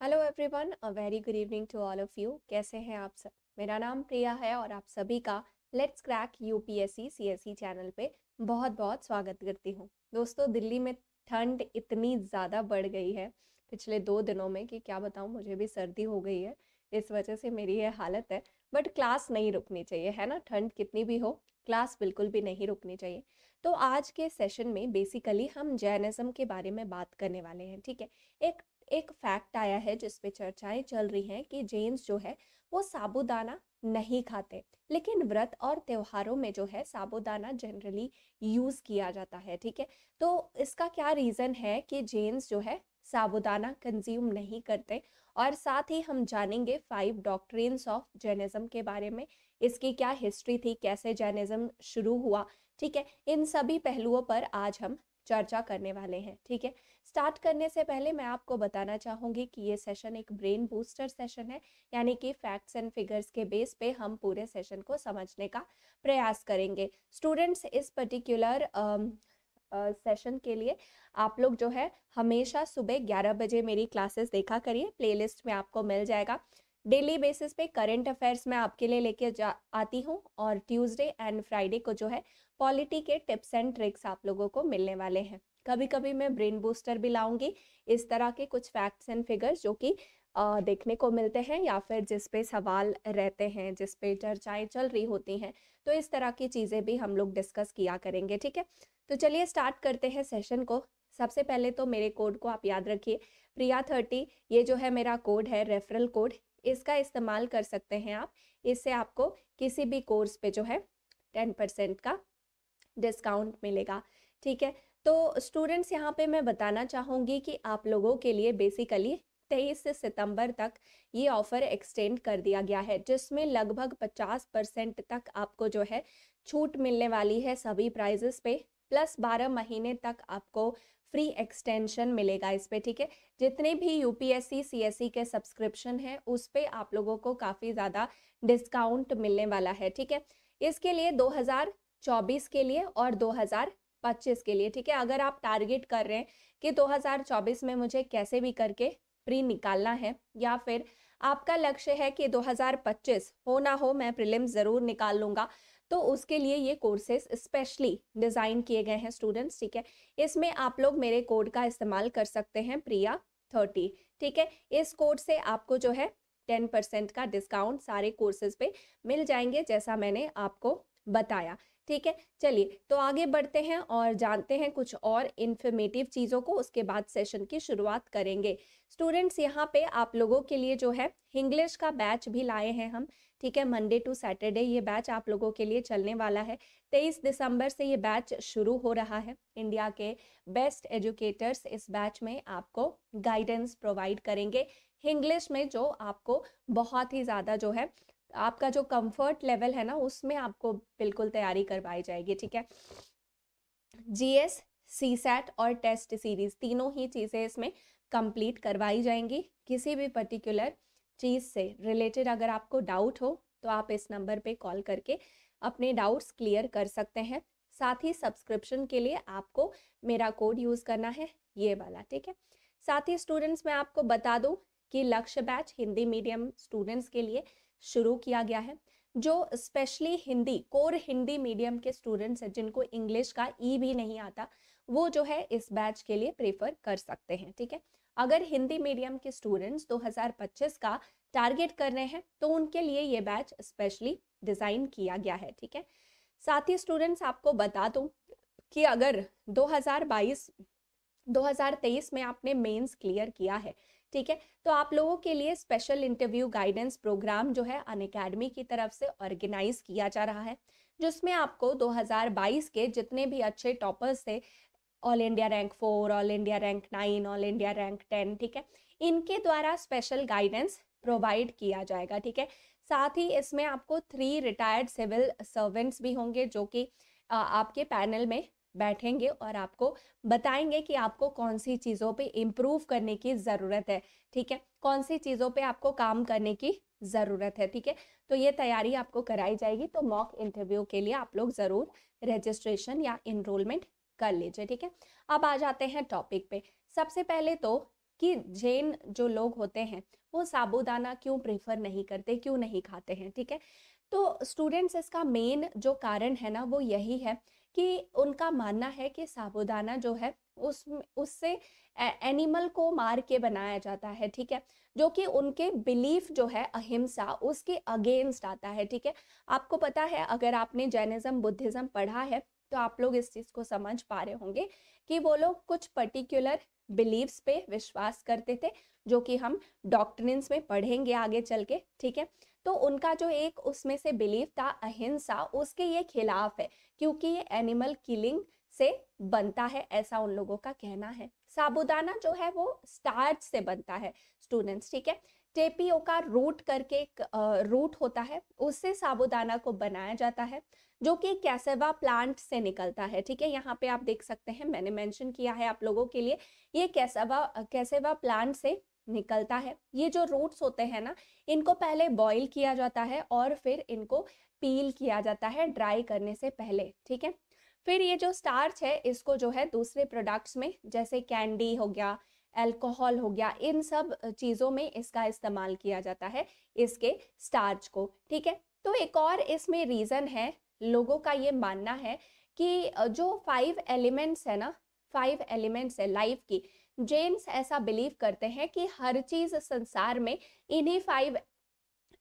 Hello everyone, a very good evening to all of you. कैसे हैं आप सब? मेरा नाम प्रिया है और आप सभी का let's crack UPSC CSE channel पे बहुत बहुत स्वागत करती हूँ। दोस्तों, दिल्ली में ठंड इतनी ज़्यादा बढ़ गई है पिछले 2 दिनों में कि क्या बताऊँ, मुझे भी सर्दी हो गई है। इस वजह से मेरी ये हालत है। बट क्लास नहीं रुकनी चाहिए, है ना? ठंड कितनी भी हो, क्लास बिल्कुल भी नहीं रुकनी चाहिए। तो आज के सेशन में बेसिकली हम जैनिज्म के बारे में बात करने वाले हैं, ठीक है। एक एक फैक्ट आया है जिस पे चर्चाएं चल रही हैं कि जैन्स जो है वो साबूदाना नहीं खाते, लेकिन व्रत और त्योहारों में जो है साबूदाना जनरली यूज किया जाता है, ठीक है। तो इसका क्या रीजन है कि जैन्स जो है साबूदाना कंज्यूम नहीं करते, और साथ ही हम जानेंगे 5 डॉक्ट्रिन्स ऑफ जैनिज्म के बारे में, इसकी क्या हिस्ट्री थी, कैसे जैनिज्म शुरू हुआ, ठीक है। इन सभी पहलुओं पर आज हम चर्चा करने वाले हैं, ठीक है। स्टार्ट करने से पहले मैं आपको बताना चाहूंगी कि ये सेशन एक ब्रेन बूस्टर सेशन है, यानी कि फैक्ट्स एंड फिगर्स के बेस पे हम पूरे सेशन को समझने का प्रयास करेंगे। स्टूडेंट्स, इस पर्टिकुलर सेशन के लिए आप लोग जो है हमेशा सुबह 11 बजे मेरी क्लासेस देखा करिए, प्लेलिस्ट में आपको मिल जाएगा। डेली बेसिस पे करंट अफेयर्स मैं आपके लिए लेके आती हूँ, और ट्यूसडे एंड फ्राइडे को जो है पॉलिटी के टिप्स एंड ट्रिक्स आप लोगों को मिलने वाले हैं। कभी कभी मैं ब्रेन बूस्टर भी लाऊंगी, इस तरह के कुछ फैक्ट्स एंड फिगर्स जो कि देखने को मिलते हैं या फिर जिस पे सवाल रहते हैं, जिस पे चर्चाएं चल रही होती हैं। तो इस तरह की चीज़ें भी हम लोग डिस्कस किया करेंगे, ठीक है। तो चलिए स्टार्ट करते हैं सेशन को। सबसे पहले तो मेरे कोड को आप याद रखिए, प्रिया 30। ये जो है मेरा कोड है, रेफरल कोड। इसका इस्तेमाल कर सकते हैं आप। इससे आपको किसी भी कोर्स पे जो है 10% का डिस्काउंट मिलेगा, ठीक है। तो स्टूडेंट्स, यहाँ पे मैं बताना चाहूँगी कि आप लोगों के लिए बेसिकली 23 सितंबर तक ये ऑफ़र एक्सटेंड कर दिया गया है, जिसमें लगभग 50% तक आपको जो है छूट मिलने वाली है सभी प्राइजेस पे, प्लस 12 महीने तक आपको फ्री एक्सटेंशन मिलेगा इस पे, ठीक है। जितने भी यूपीएससी सीएसई के सब्सक्रिप्शन है उस पे आप लोगों को काफ़ी ज़्यादा डिस्काउंट मिलने वाला है, ठीक है। इसके लिए 2024 के लिए और 2025 के लिए, ठीक है। अगर आप टारगेट कर रहे हैं कि 2024 में मुझे कैसे भी करके प्री निकालना है, या फिर आपका लक्ष्य है कि 2025 हो ना हो मैं प्रीलिम्स ज़रूर निकाल लूँगा, तो उसके लिए ये कोर्सेज स्पेशली डिज़ाइन किए गए हैं स्टूडेंट्स, ठीक है। इसमें आप लोग मेरे कोड का इस्तेमाल कर सकते हैं, प्रिया 30, ठीक है। इस कोड से आपको जो है 10% का डिस्काउंट सारे कोर्सेज पे मिल जाएंगे, जैसा मैंने आपको बताया, ठीक है। चलिए तो आगे बढ़ते हैं और जानते हैं कुछ और इन्फॉर्मेटिव चीज़ों को, उसके बाद सेशन की शुरुआत करेंगे। स्टूडेंट्स, यहाँ पे आप लोगों के लिए जो है इंग्लिश का बैच भी लाए हैं हम, ठीक है। मंडे टू सैटरडे ये बैच आप लोगों के लिए चलने वाला है। 23 दिसंबर से ये बैच शुरू हो रहा है। इंडिया के बेस्ट एजुकेटर्स इस बैच में आपको गाइडेंस प्रोवाइड करेंगे इंग्लिश में, जो आपको बहुत ही ज़्यादा जो है आपका जो कंफर्ट लेवल है ना, उसमें आपको बिल्कुल तैयारी करवाई जाएगी, ठीक है। जीएस, सीसैट और टेस्ट सीरीज तीनों ही चीज़ें इसमें कंप्लीट करवाई जाएंगी। किसी भी पर्टिकुलर चीज़ से रिलेटेड अगर आपको डाउट हो तो आप इस नंबर पे कॉल करके अपने डाउट्स क्लियर कर सकते हैं। साथ ही सब्सक्रिप्शन के लिए आपको मेरा कोड यूज़ करना है, ये वाला, ठीक है। साथ ही स्टूडेंट्स, मैं आपको बता दूं कि लक्ष्य बैच हिंदी मीडियम स्टूडेंट्स के लिए शुरू किया गया है। जो specially Hindi core Hindi medium के स्टूडेंट्स हैं, जिनको इंग्लिश का ई भी नहीं आता, वो जो है इस बैच के लिए प्रेफर कर सकते हैं, ठीक है। अगर हिंदी मीडियम के स्टूडेंट्स 2025 का टारगेट कर रहे हैं तो उनके लिए ये बैच स्पेशली डिज़ाइन किया गया है, ठीक है। साथ ही स्टूडेंट्स, आपको बता दूं कि अगर 2023 में आपने मेंस क्लियर किया है, ठीक है, तो आप लोगों के लिए स्पेशल इंटरव्यू गाइडेंस प्रोग्राम जो है अनअकैडमी की तरफ से ऑर्गेनाइज किया जा रहा है, जिसमें आपको 2022 के जितने भी अच्छे टॉपर्स थे, all India rank 4, all India rank 9, all India rank 10, ठीक है, इनके द्वारा स्पेशल गाइडेंस प्रोवाइड किया जाएगा, ठीक है। साथ ही इसमें आपको 3 रिटायर्ड सिविल सर्वेंट्स भी होंगे, जो कि आपके पैनल में बैठेंगे और आपको बताएंगे कि आपको कौन सी चीज़ों पे इम्प्रूव करने की ज़रूरत है, ठीक है, कौन सी चीज़ों पे आपको काम करने की ज़रूरत है, ठीक है। तो ये तैयारी आपको कराई जाएगी। तो मॉक इंटरव्यू के लिए आप लोग ज़रूर रजिस्ट्रेशन या इनरोलमेंट कर लीजिए, ठीक है। अब आ जाते हैं टॉपिक पे। सबसे पहले तो कि जैन जो लोग होते हैं वो साबूदाना क्यों प्रेफर नहीं करते, क्यों नहीं खाते हैं, ठीक है। तो स्टूडेंट्स इसका मेन जो कारण है ना वो यही है कि उनका मानना है कि साबूदाना जो है उससे एनिमल को मार के बनाया जाता है, ठीक है, जो कि उनके बिलीफ जो है अहिंसा उसके अगेंस्ट आता है, ठीक है। आपको पता है, अगर आपने जैनिज्म बुद्धिज्म पढ़ा है तो आप लोग इस चीज को समझ पा रहे होंगे कि वो लोग कुछ पर्टिकुलर बिलीव्स पे विश्वास करते थे, जो कि हम डॉक्ट्रिन्स में पढ़ेंगे आगे चल के, ठीक है। तो उनका जो एक उसमें से बिलीफ था अहिंसा, उसके ये खिलाफ है, क्योंकि ये एनिमल किलिंग से बनता है, ऐसा उन लोगों का कहना है। साबूदाना जो है वो स्टार्च से बनता है स्टूडेंट्स, ठीक है। टेपियोका रूट करके एक रूट होता है, उससे साबूदाना को बनाया जाता है, जो कि कैसेवा प्लांट से निकलता है, ठीक है। यहाँ पे आप देख सकते हैं, मैंने मेंशन किया है आप लोगों के लिए, ये कैसेवा प्लांट से निकलता है। ये जो रूट्स होते हैं ना, इनको पहले बॉईल किया जाता है और फिर इनको पील किया जाता है ड्राई करने से पहले, ठीक है। फिर ये जो स्टार्च है इसको जो है दूसरे प्रोडक्ट्स में, जैसे कैंडी हो गया, अल्कोहल हो गया, इन सब चीज़ों में इसका इस्तेमाल किया जाता है, इसके स्टार्च को, ठीक है। तो एक और इसमें रीज़न है, लोगों का ये मानना है कि जो 5 एलिमेंट्स है ना, 5 एलिमेंट्स है लाइफ की, जेन्स ऐसा बिलीव करते हैं कि हर चीज संसार में इन्हीं 5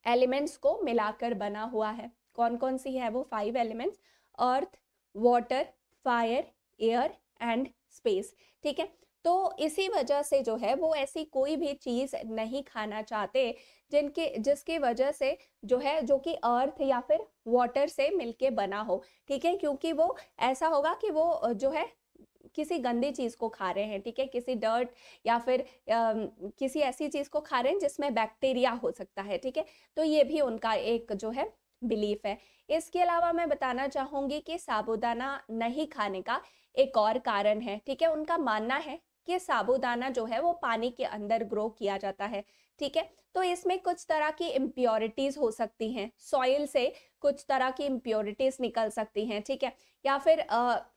एलिमेंट्स को मिलाकर बना हुआ है। कौन कौन सी है वो 5 elements? Earth, water, fire, air and space, ठीक है। तो इसी वजह से जो है वो ऐसी कोई भी चीज नहीं खाना चाहते जिसकी वजह से जो है, जो कि अर्थ या फिर वाटर से मिलके बना हो, ठीक है, क्योंकि वो ऐसा होगा कि वो जो है किसी गंदी चीज को खा रहे हैं, ठीक है, किसी डर्ट या फिर किसी ऐसी चीज को खा रहे हैं जिसमें बैक्टीरिया हो सकता है, ठीक है। तो ये भी उनका एक जो है बिलीफ है। इसके अलावा मैं बताना चाहूंगी कि साबूदाना नहीं खाने का एक और कारण है, ठीक है। उनका मानना है कि साबूदाना जो है वो पानी के अंदर ग्रो किया जाता है, ठीक है। तो इसमें कुछ तरह की इम्प्योरिटीज हो सकती हैं, सॉइल से कुछ तरह की इम्प्योरिटीज निकल सकती हैं, ठीक है। या फिर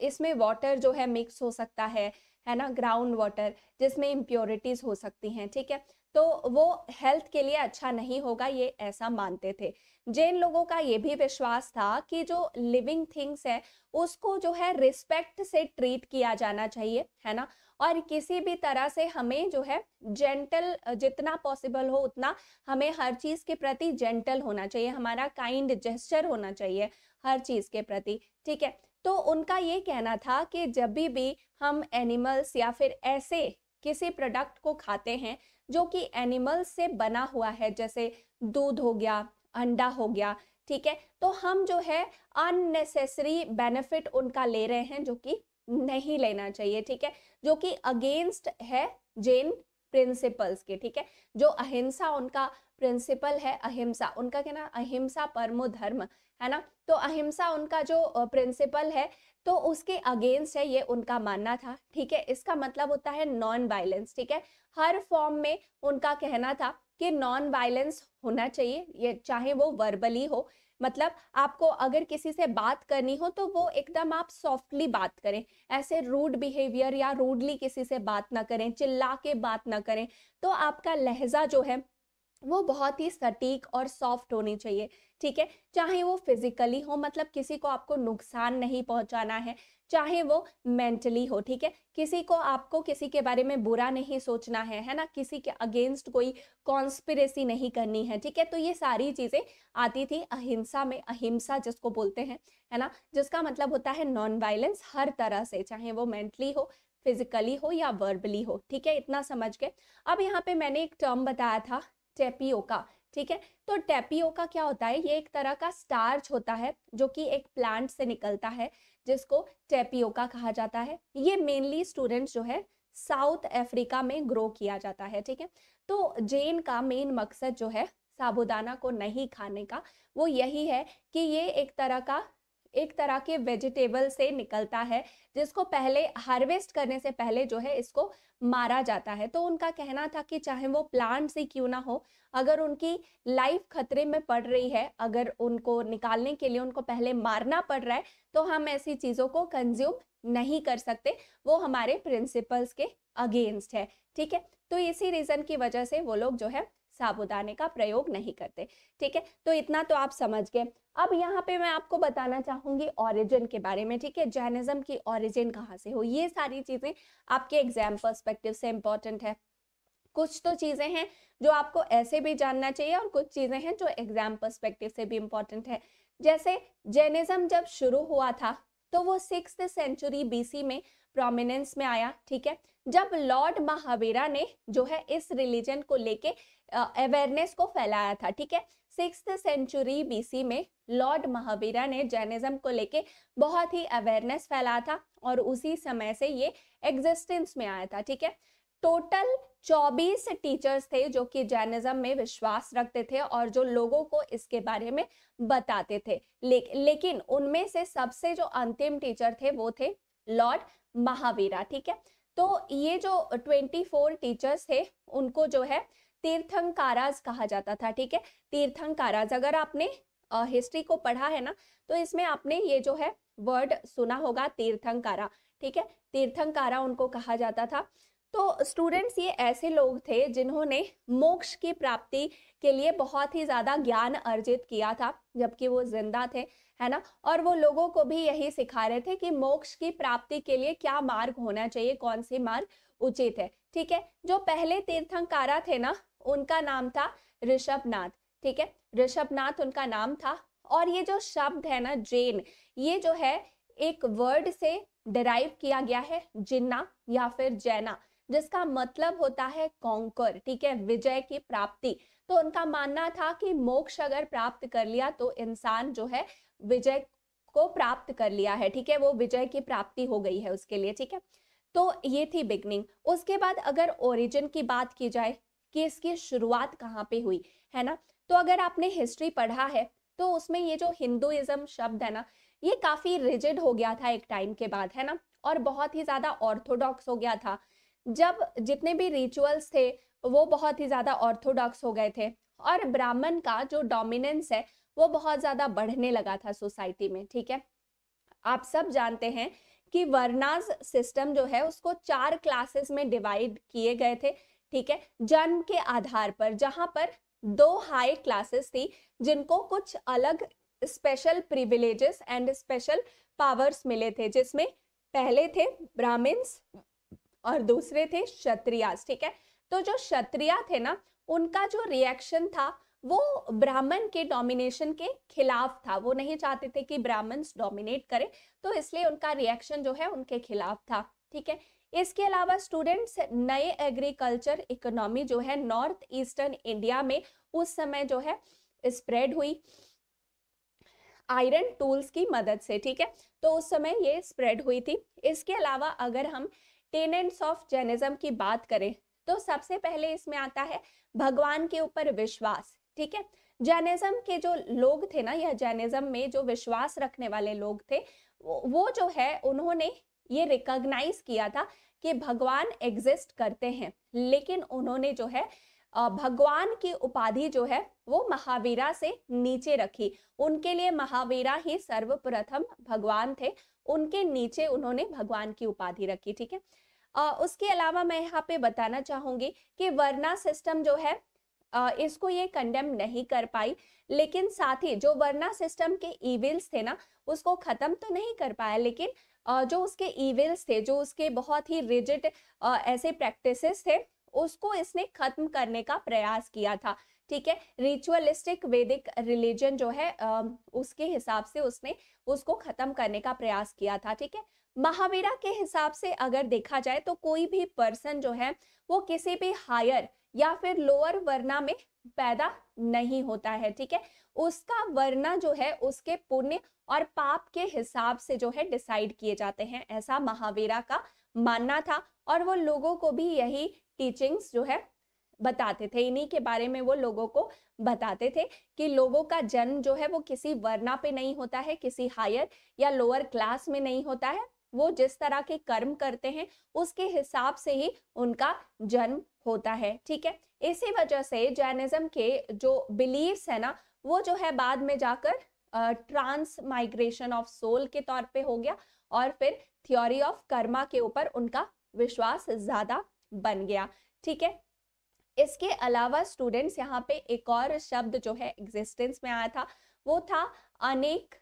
इसमें वाटर जो है मिक्स हो सकता है ना, ग्राउंड वाटर, जिसमें इम्प्योरिटीज हो सकती हैं, ठीक है। तो वो हेल्थ के लिए अच्छा नहीं होगा, ये ऐसा मानते थे। जैन लोगों का ये भी विश्वास था कि जो लिविंग थिंग्स है उसको जो है रिस्पेक्ट से ट्रीट किया जाना चाहिए, है ना, और किसी भी तरह से हमें जो है जेंटल, जितना पॉसिबल हो उतना हमें हर चीज के प्रति जेंटल होना चाहिए, हमारा काइंड जेस्चर होना चाहिए हर चीज के प्रति, ठीक है। तो उनका ये कहना था कि जब भी हम एनिमल्स या फिर ऐसे किसी प्रोडक्ट को खाते हैं जो कि एनिमल्स से बना हुआ है, जैसे दूध हो गया, अंडा हो गया, ठीक है, तो हम जो है अननेसेसरी बेनिफिट उनका ले रहे हैं, जो कि नहीं लेना चाहिए, ठीक है, जो कि अगेंस्ट है जैन प्रिंसिपल्स के, ठीक है। जो अहिंसा उनका प्रिंसिपल है, अहिंसा उनका कहना, अहिंसा परमो धर्म, है ना, तो अहिंसा उनका जो प्रिंसिपल है, तो उसके अगेंस्ट है, ये उनका मानना था, ठीक है। इसका मतलब होता है नॉन वायलेंस, ठीक है। हर फॉर्म में उनका कहना था कि नॉन वायलेंस होना चाहिए, ये चाहे वो वर्बली हो, मतलब आपको अगर किसी से बात करनी हो तो वो एकदम आप सॉफ्टली बात करें, ऐसे रूड बिहेवियर या रूडली किसी से बात ना करें, चिल्ला के बात ना करें, तो आपका लहजा जो है वो बहुत ही सटीक और सॉफ्ट होनी चाहिए, ठीक है। चाहे वो फिजिकली हो, मतलब किसी को आपको नुकसान नहीं पहुंचाना है, चाहे वो मेंटली हो, ठीक है, किसी को आपको किसी के बारे में बुरा नहीं सोचना है ना, किसी के अगेंस्ट कोई कॉन्स्पिरेसी नहीं करनी है, ठीक है। तो ये सारी चीजें आती थी अहिंसा में, अहिंसा जिसको बोलते हैं, है ना, जिसका मतलब होता है नॉन वायलेंस हर तरह से, चाहे वो मेंटली हो, फिजिकली हो या वर्बली हो, ठीक है, इतना समझ के। अब यहाँ पे मैंने एक टर्म बताया था टेपियोका, ठीक है। तो टेपियोका क्या होता है? ये एक तरह का स्टार्च होता है जो कि एक प्लांट से निकलता है, जिसको टेपियोका कहा जाता है। ये मेनली स्टूडेंट्स जो है साउथ अफ्रीका में ग्रो किया जाता है, ठीक है। तो जैन का मेन मकसद जो है साबूदाना को नहीं खाने का, वो यही है कि ये एक तरह का एक तरह के वेजिटेबल से निकलता है, जिसको पहले हार्वेस्ट करने से पहले जो है इसको मारा जाता है। तो उनका कहना था कि चाहे वो प्लांट से क्यों ना हो, अगर उनकी लाइफ खतरे में पड़ रही है, अगर उनको निकालने के लिए उनको पहले मारना पड़ रहा है, तो हम ऐसी चीज़ों को कंज्यूम नहीं कर सकते, वो हमारे प्रिंसिपल्स के अगेंस्ट है। ठीक है, तो इसी रीज़न की वजह से वो लोग जो है साबूदाने का प्रयोग नहीं करते। ठीक है, तो इतना तो आप समझ गए। अब यहाँ पे मैं आपको बताना चाहूंगी ओरिजिन के बारे में। ठीक है, जैनिज्म की ओरिजिन कहाँ से हो, ये सारी चीजें आपके एग्जाम पर्सपेक्टिव से इंपॉर्टेंट है। कुछ तो चीजें हैं जो आपको ऐसे भी जानना चाहिए और कुछ चीजें हैं जो एग्जाम पर्सपेक्टिव से भी इंपॉर्टेंट है। जैसे जैनिज्म जब शुरू हुआ था तो वो 6th सेंचुरी बीसी में प्रोमिनेंस में आया। ठीक है, जब लॉर्ड महावीरा ने जो है इस रिलीजन को लेके अवेयरनेस को फैलाया था। ठीक है, 6th सेंचुरी बीसी में लॉर्ड महावीरा ने जैनिज्म को लेके बहुत ही अवेयरनेस फैलाया था और उसी समय से ये एग्जिस्टेंस में आया था। ठीक है, टोटल 24 टीचर्स थे जो कि जैनिज्म में विश्वास रखते थे और जो लोगों को इसके बारे में बताते थे। लेकिन उनमें से सबसे जो अंतिम टीचर थे वो थे लॉर्ड महावीरा। ठीक है, तो ये जो 24 टीचर्स थे उनको जो है तीर्थंकाराज कहा जाता था। ठीक है, तीर्थंकाराज, अगर आपने हिस्ट्री को पढ़ा है ना, तो इसमें आपने ये जो है वर्ड सुना होगा तीर्थंकारा। ठीक है, तीर्थंकारा उनको कहा जाता था। तो स्टूडेंट्स, ये ऐसे लोग थे जिन्होंने मोक्ष की प्राप्ति के लिए बहुत ही ज्यादा ज्ञान अर्जित किया था जबकि वो जिंदा थे, है ना। और वो लोगों को भी यही सिखा रहे थे कि मोक्ष की प्राप्ति के लिए क्या मार्ग होना चाहिए, कौन सी मार्ग उचित है। ठीक है, जो पहले तीर्थंकारा थे ना, उनका नाम था ऋषभनाथ। ठीक है, ऋषभनाथ उनका नाम था। और ये जो शब्द है ना जैन, ये जो है एक वर्ड से डिराइव किया गया है, जिन्ना या फिर जैना, जिसका मतलब होता है कॉन्कर। ठीक है, विजय की प्राप्ति। तो उनका मानना था कि मोक्ष अगर प्राप्त कर लिया तो इंसान जो है विजय को प्राप्त कर लिया है। ठीक है, वो विजय की प्राप्ति हो गई है उसके लिए। ठीक है, तो ये थी बिगनिंग। उसके बाद अगर ओरिजिन की बात की जाए कि इसकी शुरुआत कहाँ पे हुई, है ना, तो अगर आपने हिस्ट्री पढ़ा है तो उसमें ये जो हिंदुइज्म शब्द है ना, ये काफी रिजिड हो गया था एक टाइम के बाद, है ना, और बहुत ही ज्यादा ऑर्थोडॉक्स हो गया था। जब जितने भी रिचुअल्स थे वो बहुत ही ज्यादा ऑर्थोडॉक्स हो गए थे और ब्राह्मण का जो डोमिनेंस है वो बहुत ज्यादा बढ़ने लगा था सोसाइटी में। ठीक है, आप सब जानते हैं कि वर्नाज सिस्टम जो है उसको 4 क्लासेस में डिवाइड किए गए थे। ठीक है, जन्म के आधार पर, जहां पर 2 हाई क्लासेस थी जिनको कुछ अलग special privileges and special powers मिले थे, जिसमें पहले थे ब्राह्मण्स और दूसरे थे क्षत्रियास। ठीक है, तो जो क्षत्रिया थे ना, उनका जो रिएक्शन था वो ब्राह्मण के डोमिनेशन के खिलाफ था। वो नहीं चाहते थे कि ब्राह्मण्स डोमिनेट करें, तो इसलिए उनका रिएक्शन जो है उनके खिलाफ था। ठीक है, इसके अलावा स्टूडेंट्स, नए एग्रीकल्चर इकोनॉमी जो है नॉर्थ ईस्टर्न इंडिया में उस समय जो है स्प्रेड हुई आयरन टूल्स की मदद से। ठीक है, तो उस समय ये स्प्रेड हुई थी। इसके अलावा अगर हम टेनेंट्स ऑफ जैनिज्म की बात करें तो सबसे पहले इसमें आता है भगवान के ऊपर विश्वास। ठीक है, जैनिज्म के जो लोग थे ना, या जैनिज्म में जो विश्वास रखने वाले लोग थे, वो जो है उन्होंने ये रिकॉग्नाइज किया था कि भगवान एग्जिस्ट करते हैं, लेकिन उन्होंने जो है भगवान की उपाधि जो है वो महावीरा से नीचे रखी। उनके लिए महावीरा ही सर्वप्रथम भगवान थे, उनके नीचे उन्होंने भगवान की उपाधि रखी। ठीक है, उसके अलावा मैं यहाँ पे बताना चाहूंगी कि वर्ना सिस्टम जो है इसको ये कंडेम नहीं कर पाई, लेकिन साथ ही जो वर्ना सिस्टम के इविल्स थे ना, उसको खत्म तो नहीं कर पाया, लेकिन जो उसके इविल्स थे, जो उसके बहुत ही रिजिड ऐसे प्रैक्टिसेस थे, उसको इसने खत्म करने का प्रयास किया था। ठीक है, रिचुअलिस्टिक वैदिक रिलीजन जो है उसके हिसाब से उसने उसको खत्म करने का प्रयास किया था। ठीक है, महावीरा के हिसाब से अगर देखा जाए तो कोई भी पर्सन जो है वो किसी भी हायर या फिर लोअर वर्ना में पैदा नहीं होता है। ठीक है, उसका वर्ना जो है उसके पुण्य और पाप के हिसाब से जो है डिसाइड किए जाते हैं, ऐसा महावीरा का मानना था। और वो लोगों को भी यही टीचिंग्स जो है बताते थे, इन्हीं के बारे में वो लोगों को बताते थे कि लोगों का जन्म जो है वो किसी वर्णा पे नहीं होता है, किसी हायर या लोअर क्लास में नहीं होता है, वो जिस तरह के कर्म करते हैं उसके हिसाब से ही उनका जन्म होता है। ठीक है, इसी वजह से जैनिज्म के जो बिलीव्स है ना, वो जो है बाद में जाकर ट्रांस माइग्रेशन ऑफ सोल के तौर पे हो गया और फिर थ्योरी ऑफ कर्मा के ऊपर उनका विश्वास ज्यादा बन गया। ठीक है, इसके अलावा स्टूडेंट्स यहाँ पे एक और शब्द जो है एग्जिस्टेंस में आया था, वो था अनेक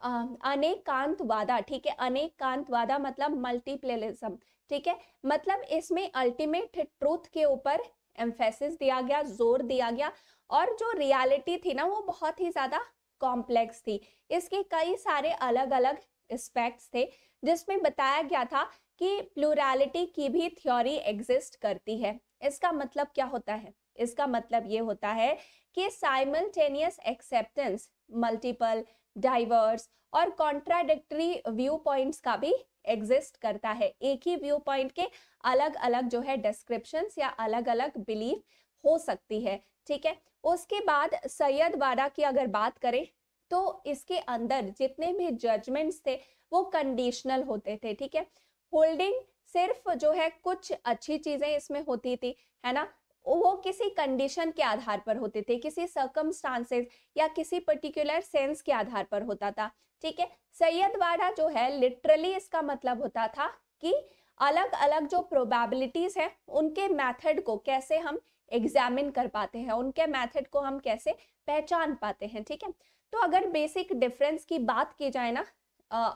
अनेकांतवादा। ठीक है, अनेकांतवादा मतलब मल्टीप्लेलिज्म। ठीक है, मतलब इसमें अल्टीमेट ट्रूथ के ऊपर एम्फेसिस दिया गया, जोर दिया गया, और जो रियलिटी थी ना वो बहुत ही ज्यादा कॉम्प्लेक्स थी। इसके कई सारे अलग अलग एस्पेक्ट्स थे जिसमें बताया गया था कि प्लूरैलिटी की भी थ्योरी एग्जिस्ट करती है। इसका मतलब क्या होता है? इसका मतलब ये होता है कि साइमल्टेनियस एक्सेप्टेंस मल्टीपल, डाइवर्स और कॉन्ट्राडिक्टरी व्यू पॉइंट्स का भी एग्जिस्ट करता है। एक ही व्यू पॉइंट के अलग अलग जो है डिस्क्रिप्शंस या अलग अलग बिलीफ हो सकती है। ठीक है, उसके बाद सैयदवाड़ा की अगर बात करें तो इसके अंदर जितने भी जजमेंट्स थे वो कंडीशनल होते थे। ठीक है, होल्डिंग सिर्फ जो है कुछ अच्छी चीजें इसमें होती थी, है ना, वो किसी कंडीशन के आधार पर होते थे, किसी सर्कमस्टांसेस या किसी पर्टिकुलर सेंस के आधार पर होता था। ठीक है, सैयदवाड़ा जो है लिटरली इसका मतलब होता था कि अलग अलग जो प्रोबेबिलिटीज है उनके मेथड को कैसे हम एग्जामिन कर पाते हैं, उनके मेथड को हम कैसे पहचान पाते हैं। ठीक है, तो अगर बेसिक डिफरेंस की बात की जाए ना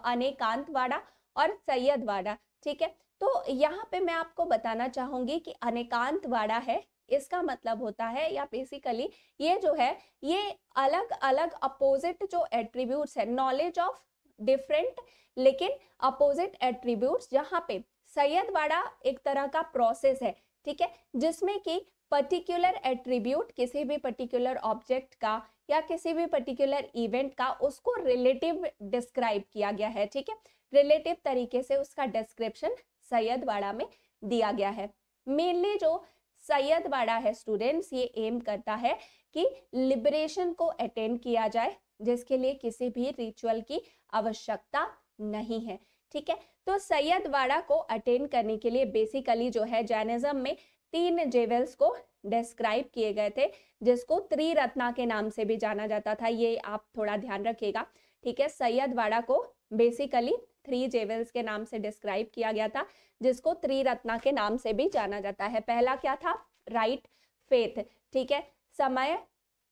अनेकांतवाड़ा और सैयदवाड़ा, ठीक है, तो यहाँ पे मैं आपको बताना चाहूंगी कि अनेकांतवाड़ा है, इसका मतलब होता है या बेसिकली ये जो है ये अलग अलग अपोजिट जो एट्रीब्यूट्स है, नॉलेज ऑफ डिफरेंट लेकिन अपोजिट एट्रीब्यूट्स, जहाँ पे सैयदवाड़ा एक तरह का प्रोसेस है। ठीक है, जिसमें कि पर्टिकुलर एट्रीब्यूट किसी भी पर्टिकुलर ऑब्जेक्ट का या किसी भी पर्टिकुलर इवेंट का उसको रिलेटिव डिस्क्राइब किया गया है। ठीक है, रिलेटिव तरीके से उसका डिस्क्रिप्शन सैयदवाड़ा में दिया गया है। मेनली जो सैयदवाड़ा है स्टूडेंट्स, ये एम करता है कि लिबरेशन को अटेन किया जाए, जिसके लिए किसी भी रिचुअल की आवश्यकता नहीं है। ठीक है, तो सैयदवाड़ा को अटेन करने के लिए बेसिकली जो है जैनिज्म में 3 जेवल्स को डिस्क्राइब किए गए थे, जिसको त्रिरत्ना के नाम से भी जाना जाता था। ये आप थोड़ा ध्यान रखिएगा। ठीक है, सैयदवाड़ा को बेसिकली 3 जेवल्स के नाम से डिस्क्राइब किया गया था, जिसको त्रिरत्ना के नाम से भी जाना जाता है। पहला क्या था? Right faith. ठीक है, समय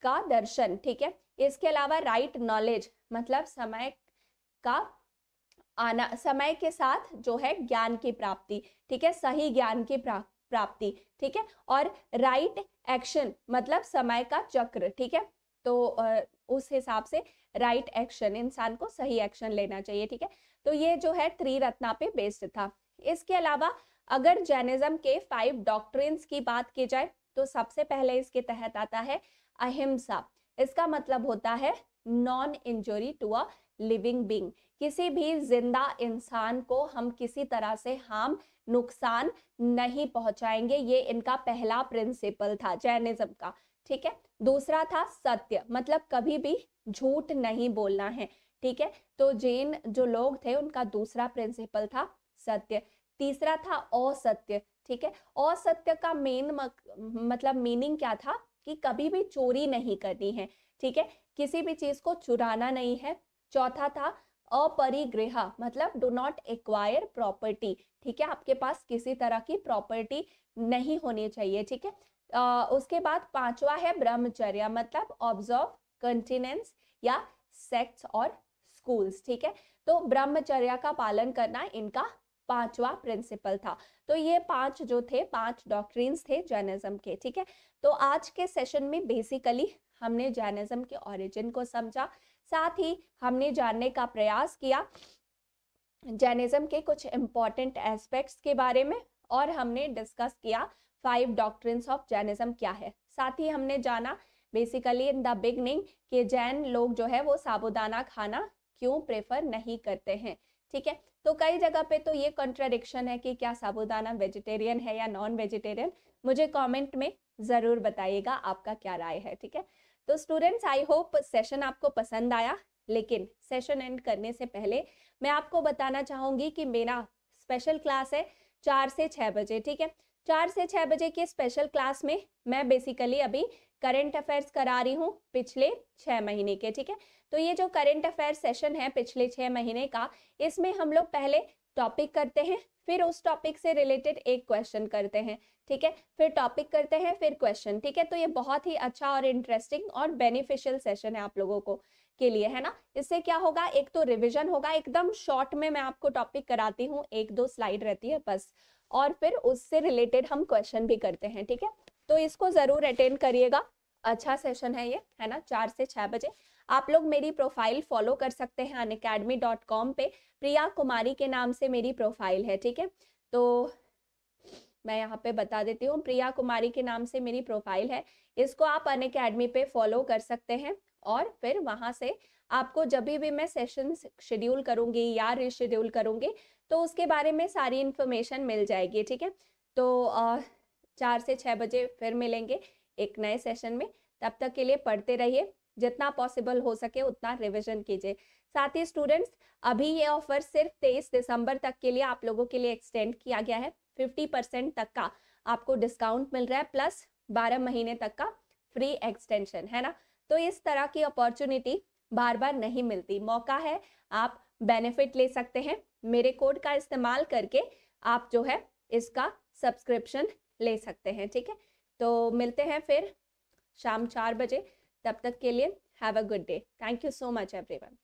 का दर्शन। ठीक है, इसके अलावा राइट नॉलेज मतलब समय का आना, समय के साथ जो है ज्ञान की प्राप्ति। ठीक है, सही ज्ञान की प्राप्ति। ठीक है, और राइट एक्शन मतलब समय का चक्र। ठीक है, तो उस हिसाब से राइट एक्शन, इंसान को सही एक्शन लेना चाहिए। ठीक है, तो ये जो है त्रिरत्ना पे बेस्ड था। इसके अलावा अगर जैनिज्म के 5 डॉक्ट्रिन्स की बात की जाए तो सबसे पहले इसके तहत आता है अहिंसा। इसका मतलब होता है non injury to a living being. किसी भी जिंदा इंसान को हम किसी तरह से हार्म, नुकसान नहीं पहुंचाएंगे। ये इनका पहला प्रिंसिपल था जैनिज्म का। ठीक है, दूसरा था सत्य, मतलब कभी भी झूठ नहीं बोलना है। ठीक है, तो जैन जो लोग थे उनका दूसरा प्रिंसिपल था सत्य। तीसरा था असत्य। ठीक है, असत्य का मेन मतलब मीनिंग क्या था कि कभी भी चोरी नहीं करनी है। ठीक है, किसी भी चीज को चुराना नहीं है। चौथा था अपरिग्रह मतलब डू नॉट एक्वायर प्रॉपर्टी। ठीक है, आपके पास किसी तरह की प्रॉपर्टी नहीं होनी चाहिए। ठीक है, उसके बाद 5वां है ब्रह्मचर्य मतलब ऑब्जर्व कंटिनेंस या सेक्ट्स और स्कूल्स। ठीक है, तो ब्रह्मचर्य का पालन करना इनका 5वां प्रिंसिपल था। तो ये 5 जो थे 5 डॉक्ट्रिन्स थे जैनिज्म के। ठीक है, तो आज के सेशन में बेसिकली हमने जैनिज्म के ओरिजिन को समझा, साथ ही हमने जानने का प्रयास किया जैनिज्म के कुछ इंपॉर्टेंट एस्पेक्ट्स के बारे में, और हमने डिस्कस किया 5 डॉक्ट्रिन्स ऑफ जैनिज्म क्या है। साथ ही हमने जाना बेसिकली इन द बिगनिंग कि जैन लोग जो है वो साबूदाना खाना क्यों प्रेफर नहीं करते हैं। ठीक है, तो कई जगह पे तो ये कॉन्ट्राडिक्शन है कि क्या साबूदाना वेजिटेरियन है या नॉन वेजिटेरियन। मुझे कमेंट में ज़रूर बताइएगा आपका क्या राय है, ठीक है। तो स्टूडेंट्स, आई होप सेशन आपको पसंद आया, लेकिन सेशन एंड करने से पहले मैं आपको बताना चाहूँगी कि मेरा स्पेशल क्लास है 4 से 6 बजे, ठीक है। 4 से 6 बजे के स्पेशल क्लास में मैं बेसिकली अभी करंट अफेयर्स करा रही हूँ पिछले 6 महीने के, ठीक है। तो ये जो करंट अफेयर सेशन है पिछले 6 महीने का, इसमें हम लोग पहले टॉपिक करते हैं, फिर उस टॉपिक से रिलेटेड एक क्वेश्चन करते हैं, ठीक है, फिर टॉपिक करते हैं, फिर क्वेश्चन, ठीक है। तो ये बहुत ही अच्छा और इंटरेस्टिंग और बेनिफिशियल सेशन है आप लोगों को के लिए, है ना। इससे क्या होगा, एक तो रिविजन होगा, एकदम शॉर्ट में मैं आपको टॉपिक कराती हूँ, 1-2 स्लाइड रहती है बस, और फिर उससे रिलेटेड हम क्वेश्चन भी करते हैं, ठीक है। तो इसको जरूर अटेंड करिएगा, अच्छा सेशन है ये, है ना। 4 से 6 बजे आप लोग मेरी प्रोफाइल फॉलो कर सकते हैं unacademy.com पे, प्रिया कुमारी के नाम से मेरी प्रोफाइल है, ठीक है। तो मैं यहाँ पे बता देती हूँ, प्रिया कुमारी के नाम से मेरी प्रोफाइल है, इसको आप अनअकैडमी पे फॉलो कर सकते हैं, और फिर वहाँ से आपको जब भी मैं सेशन शेड्यूल करूँगी या रीशेड्यूल करूँगी तो उसके बारे में सारी इन्फॉर्मेशन मिल जाएगी, ठीक है। तो 4 से 6 बजे फिर मिलेंगे एक नए सेशन में। तब तक के लिए पढ़ते रहिए, जितना पॉसिबल हो सके उतना रिविजन कीजिए। साथ ही स्टूडेंट्स, अभी ये ऑफर सिर्फ 23 दिसंबर तक के लिए आप लोगों के लिए एक्सटेंड किया गया है। 50% तक का आपको डिस्काउंट मिल रहा है, प्लस 12 महीने तक का फ्री एक्सटेंशन, है ना। तो इस तरह की अपॉर्चुनिटी बार बार नहीं मिलती, मौका है, आप बेनिफिट ले सकते हैं। मेरे कोड का इस्तेमाल करके आप जो है इसका सब्सक्रिप्शन ले सकते हैं, ठीक है। तो मिलते हैं फिर शाम 4 बजे, तब तक के लिए have a good day. Thank you so much everyone.